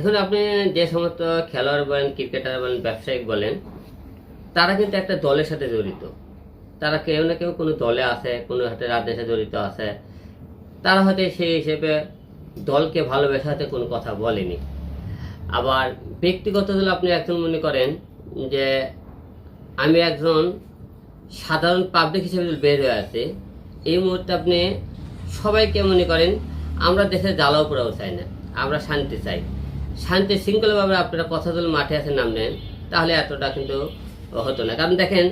দেখুন, আপনি যে সমস্ত খেলোয়াড় বলেন, ক্রিকেটার বলেন, ব্যবসায়িক বলেন, তারা কিন্তু একটা দলের সাথে জড়িত। তারা কেউ না কেউ কোনো দলে আছে, কোনো একটা রাজনীতির সাথে জড়িত আছে। তারা হয়তো সেই হিসেবে দলকে ভালোবাসাতে কোনো কথা বলেনি। আবার ব্যক্তিগত দল আপনি একজন মনে করেন যে আমি একজন সাধারণ পাবলিক হিসেবে বের হয়ে আছে, এই মুহূর্তে আপনি সবাইকে মনে করেন আমরা দেশে জ্বালাও পোড়াও চাই না, আমরা শান্তি চাই। শান্তি শৃঙ্খলাভাবে আপনারা কথা বলে মাঠে আসে নাম নেন, তাহলে এতটা কিন্তু হতো না। কারণ দেখেন,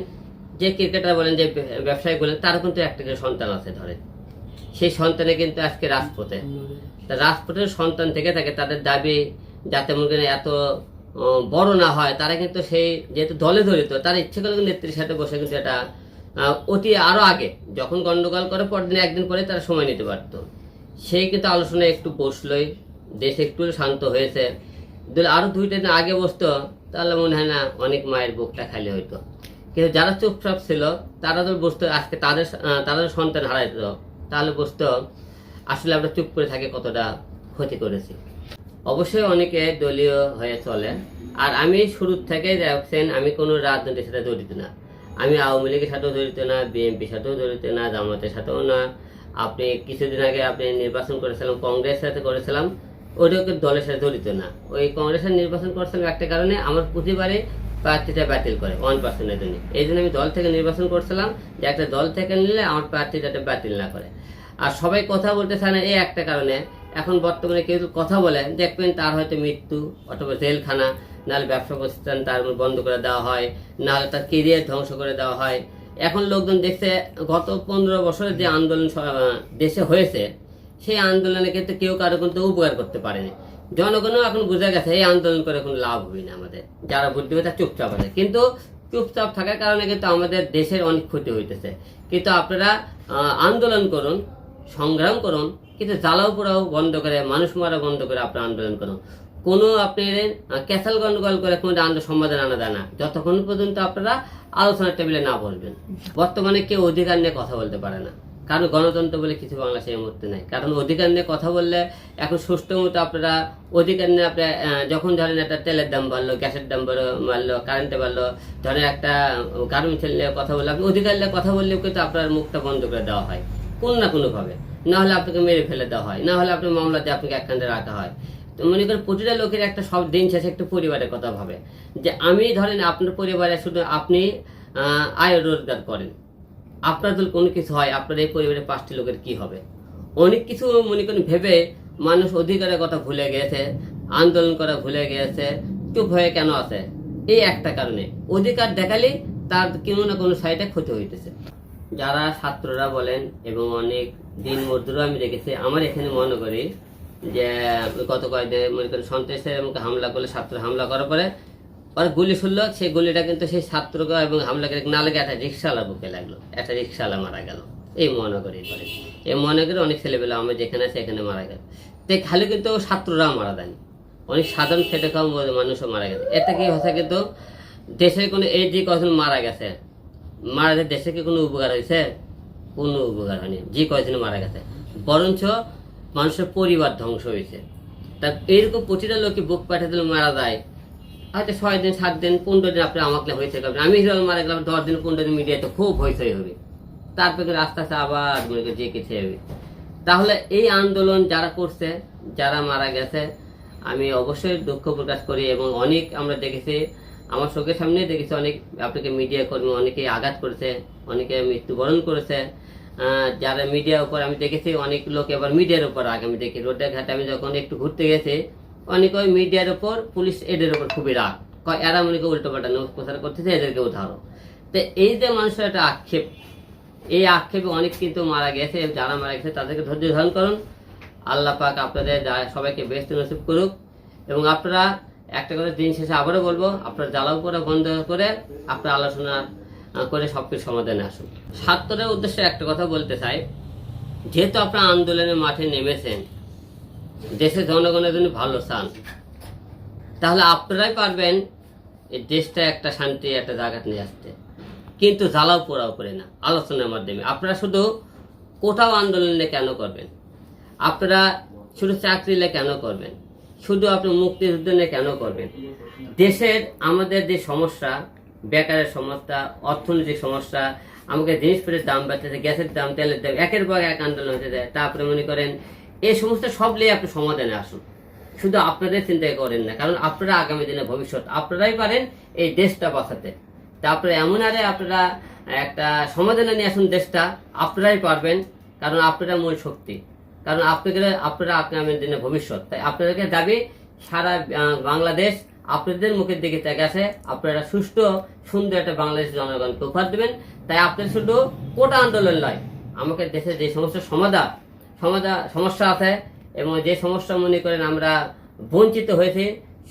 যে ক্রিকেটার বলেন, যে ব্যবসায়ী বলেন, তারও কিন্তু একটা করে সন্তান আছে ধরেন। সেই সন্তানে কিন্তু আজকে রাজপথে, তা রাজপথের সন্তান থেকে থাকে, তাদের দাবি যাতে মনে করেন এত বড় না হয়। তারা কিন্তু সেই যেহেতু দলে জড়িত, তারা ইচ্ছে করে নেত্রীর সাথে বসে কিন্তু এটা অতি আরো আগে যখন গন্ডগোল করে পরদিন একদিন পরে তারা সময় নিতে পারতো। সেই কিন্তু আলোচনায় একটু বসলোই, দেশ একটু শান্ত হয়েছে। আরো 2 দিন আগে বসতো, তাহলে মনে হয় না অনেক মায়ের বুকটা খালি হইতো। কিন্তু যারা চুপচাপ ছিল তারা তো বসতো, আজকে তাদের সন্তান হারাইতো, তাহলে বসতো আসলে আমরা চুপ করে থাকি কতটা ক্ষতি করেছি। অবশ্যই অনেকে দলীয় হয়ে চলে, আর আমি শুরু থেকে দেখছেন আমি কোনো রাজনীতির সাথে জড়িত না। আমি আওয়ামী লীগের সাথেও জড়িত না, বিএনপির সাথেও জড়িত না, জামাতের সাথেও না। আপনি কিছুদিন আগে আপনি নির্বাচন করেছিলাম, কংগ্রেসের সাথে করেছিলাম, ওইটাও দলের সাথে জড়িত না। ওই কংগ্রেসের নির্বাচন করেছিলাম একটা কারণে, আমার প্রতিবারে প্রার্থীটা বাতিল করে 1%-এর জন্য। এই জন্য আমি দল থেকে নির্বাচন করছিলাম, যে একটা দল থেকে নিলে আমার প্রার্থীটা বাতিল না করে। আর সবাই কথা বলতে চায় না এই একটা কারণে, এখন বর্তমানে কেউ কথা বলে দেখবেন তার হয়তো মৃত্যু অথবা জেলখানা, নাহলে ব্যবসা প্রতিষ্ঠান তার বন্ধ করে দেওয়া হয়, নাহলে তার কেরিয়ার ধ্বংস করে দেওয়া হয়। এখন লোকজন দেখছে গত 15 বছরে যে আন্দোলন দেশে হয়েছে, সেই আন্দোলনে কিন্তু কেউ কারো কিন্তু উপকার করতে পারেনি। জনগণও এখন বুঝে গেছে এই আন্দোলন করে কোনো লাভ হবে না, আমাদের যারা বুদ্ধিমতী তারা চুপচাপ আছে। কিন্তু চুপচাপ থাকার কারণে কিন্তু আমাদের দেশের অনেক ক্ষতি হইতেছে। কিন্তু আপনারা আন্দোলন করুন, সংগ্রাম করুন, কিন্তু জ্বালাও পোড়াও বন্ধ করে, মানুষ মারা বন্ধ করে আপনারা আন্দোলন করুন। কোনো আপনি ক্যাসাল গন্ডগোল করে কোনো সমাধান আনা যায় না যতক্ষণ পর্যন্ত আপনারা আলোচনার টেবিলে না বলবেন। বর্তমানে কেউ অধিকার নিয়ে কথা বলতে পারে না, কারণ গণতন্ত্র বলে কিছু বাংলাদেশে এই মুহূর্তে নেই। কারণ অধিকার নিয়ে কথা বললে এখন সুষ্ঠু মতো আপনারা অধিকার নিয়ে আপনি যখন ধরেন একটা তেলের দাম বাড়লো, গ্যাসের দাম বাড়লো, কারেন্টে বাড়লো, ধরেন একটা গার্মেন্টস নিয়ে কথা বললে, আপনি অধিকার নিয়ে কথা বললেও কিন্তু আপনার মুখটা বন্ধ করে দেওয়া হয় কোনো না কোনোভাবে, না হলে আপনাকে মেরে ফেলে দেওয়া হয়, না হলে আপনার মামলা দিয়ে আপনাকে একখানে রাখা হয়। তো মনে করেন প্রতিটা লোকের একটা সব দিন শেষে একটা পরিবারের কথা ভাবে, যে আমি ধরেন আপনার পরিবারে শুধু আপনি আয় রোজগার করেন, আপনার যদি কোনো কিছু হয় আপনার এই পরিবারের 5টি লোকের কি হবে। অনেক কিছু মনে করেন ভেবে মানুষ অধিকারের কথা ভুলে গেছে, আন্দোলন করা ভুলে গেছে, চুপ হয়ে কেন আছে এই একটা কারণে, অধিকার দেখালে তার কোনো না কোনো সাইডে ক্ষতি হইতেছে। যারা ছাত্ররা বলেন এবং অনেক দিন মজদুরও আমি দেখেছি, আমার এখানে মনে করি যে গত কয়েকদিন মনে করেন সন্ত্রাসের মুখে হামলা করলে, ছাত্র হামলা করার পরে আর গুলি শুনলো, সেই গুলিটা কিন্তু সেই ছাত্রকে এবং হামলাকে না লেগে একটা রিক্সাওয়ালা বুকে লাগলো, একটা রিক্সাওয়ালা মারা গেল। এই মনে করি করে এই মনে করে অনেক ছেলেবেলা আমার যেখানে আছে এখানে মারা গেল। তো খালি কিন্তু ছাত্ররাও মারা দেয়নি, অনেক সাধারণ খেটে খাওয়া মানুষও মারা গেছে। এটা কি হচ্ছে কিন্তু দেশের কোনো এই যে কজন মারা গেছে, মারা গেছে দেশে কি কোনো উপকার হয়েছে? কোনো উপকার হয়নি। যে কয়জন মারা গেছে বরঞ্চ মানুষের পরিবার ধ্বংস হয়েছে। তা এইরকম প্রতিটা লোককে বুক পাঠিয়ে দিলে মারা যায়, হয়তো 6 দিন 7 দিন 15 দিন আপনি আমাকে হয়েছে, আমি মারা গেলাম 10 দিন 15 দিন মিডিয়াতে খুব হয়েছে হবে, তারপরে আস্তে আস্তে আবার যে কিছু হবে। তাহলে এই আন্দোলন যারা করছে, যারা মারা গেছে, আমি অবশ্যই দুঃখ প্রকাশ করি। এবং অনেক আমরা দেখেছি, আমার চোখের সামনে দেখেছি অনেক আপনাকে মিডিয়া কর্মী অনেকে আঘাত করেছে, অনেকে মৃত্যুবরণ করেছে। যারা মিডিয়ার উপর আমি দেখেছি অনেক লোক এবার মিডিয়ার উপর আগে আমি দেখি, রোডের ঘাটে আমি যখন একটু ঘুরতে গেছি, অনেক ওই মিডিয়ার উপর পুলিশ এদের উপর খুবই রাগ, এরা মনে করে উল্টো পাল্টা নিউজ প্রচার করতেছে, এদেরকেও ধরো। তো এই যে মানুষের একটা আক্ষেপ, এই আক্ষেপে অনেক কিন্তু মারা গেছে। যারা মারা গেছে তাদেরকে ধৈর্য ধারণ করুন। আল্লাহ পাক আপনাদের সবাইকে বেস্ট নসিব করুক। এবং আপনারা একটা করে দিন শেষে আবারও বলবো, আপনার জ্বালাও পড়া বন্ধ করে আপনার আলোচনা করে সবকিছু সমাধানে আসুন। ছাত্রদের উদ্দেশ্যে একটা কথা বলতে চাই, যেহেতু আপনারা আন্দোলনের মাঠে নেমেছেন, দেশের জনগণের জন্য ভালো চান, তাহলে আপনারাই পারবেন এই দেশটা একটা শান্তি একটা জায়গা নিয়ে আসতে। কিন্তু জ্বালাও পোড়াও করে না, আলোচনার মাধ্যমে। আপনারা শুধু কোথাও আন্দোলনে কেন করবেন? আপনারা শুধু চাকরিলে কেন করবেন? শুধু আপনি মুক্তিযুদ্ধ নিয়ে কেন করবেন? দেশের আমাদের যে সমস্যা, বেকারের সমস্যা, অর্থনৈতিক সমস্যা, আমাকে জিনিসপত্রের দাম বাড়তেছে, গ্যাসের দাম, তেলের দাম, একের পর এক আন্দোলন হতে যায়। তারপরে মনে করেন এই সমস্ত সব নিয়ে আপনি সমাধানে আসুন, শুধু আপনাদের চিন্তা করেন না, কারণ আপনারা আগামী দিনে ভবিষ্যৎ, আপনারাই পারেন এই দেশটা বাঁচাতে। তারপরে এমন আরে আপনারা একটা সমাধানে নিয়ে আসুন দেশটা, আপনারাই পারবেন, কারণ আপনারা মূল শক্তি, কারণ আপনারা আগামী দিনে ভবিষ্যৎ। তাই আপনাদেরকে দাবি, সারা বাংলাদেশ আপনাদের মুখের দিকে তাকাছে, আপনারা সুষ্ঠু সুন্দর একটা বাংলাদেশ জনগণকে উপহার দেবেন। তাই আপনার শুধু কোটা আন্দোলন নয়, আমাকে দেশের যে সমস্ত সমস্যা আছে এবং যে সমস্যা মনে করেন আমরা বঞ্চিত হয়েছি,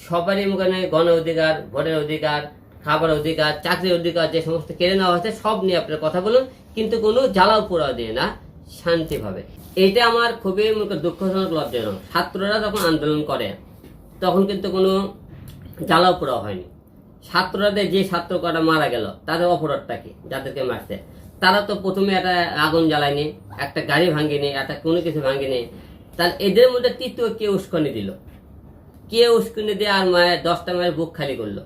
সবারই মুখে গণ অধিকার, ভোটের অধিকার, খাবার অধিকার, চাকরির অধিকার যে সমস্ত কেড়ে নেওয়া হয়েছে সব নিয়ে আপনারা কথা বলুন, কিন্তু কোনো জ্বালাও পোড়াও দিয়ে না, শান্তিভাবে। এইটা আমার খুবই দুঃখজনক, লজ্জাজনক। ছাত্ররা যখন আন্দোলন করে তখন কিন্তু কোনো জ্বালাও পোড়াও হয়নি। ছাত্রদের যে ছাত্র কটা মারা গেল তাদের অপরাধটা কি? যাদেরকে মারছে তারা তো প্রথমে একটা আগুন জ্বালায়নি, একটা গাড়ি ভাঙেনি, একটা কোনো কিছু ভাঙেনি। তাহলে এদের মধ্যে তৃতীয় কে উস্কানি দিল? কে উস্কানি দিয়ে আর মায়ের 10টা মায়ের বুক খালি করলো?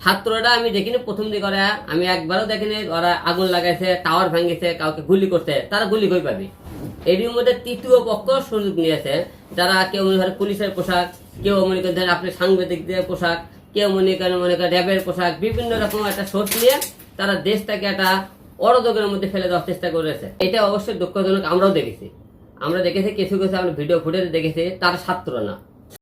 ছাত্ররা আমি দেখিনি প্রথম দিকে, ওরা আমি একবারও দেখিনি ওরা আগুন লাগাইছে, টাওয়ার ভাঙিয়েছে, কাউকে গুলি করতে। তারা গুলি কই পাবি? এর মধ্যে তৃতীয় পক্ষ সুযোগ নিয়েছে, যারা কেউ মনে করে পুলিশের পোশাক, কেউ মনে করেন আপনি সাংবাদিকদের পোশাক, কেউ মনে করেন র্যাবের পোশাক, বিভিন্ন রকম একটা সোর্স নিয়ে তারা দেশটাকে একটা অরাজকের মধ্যে ফেলে দেওয়ার চেষ্টা করেছে। এটা অবশ্যই দুঃখজনক। আমরা দেখেছি কিছু কিছু আমরা ভিডিও ফুটেজ দেখেছি, তারা ছাত্র না,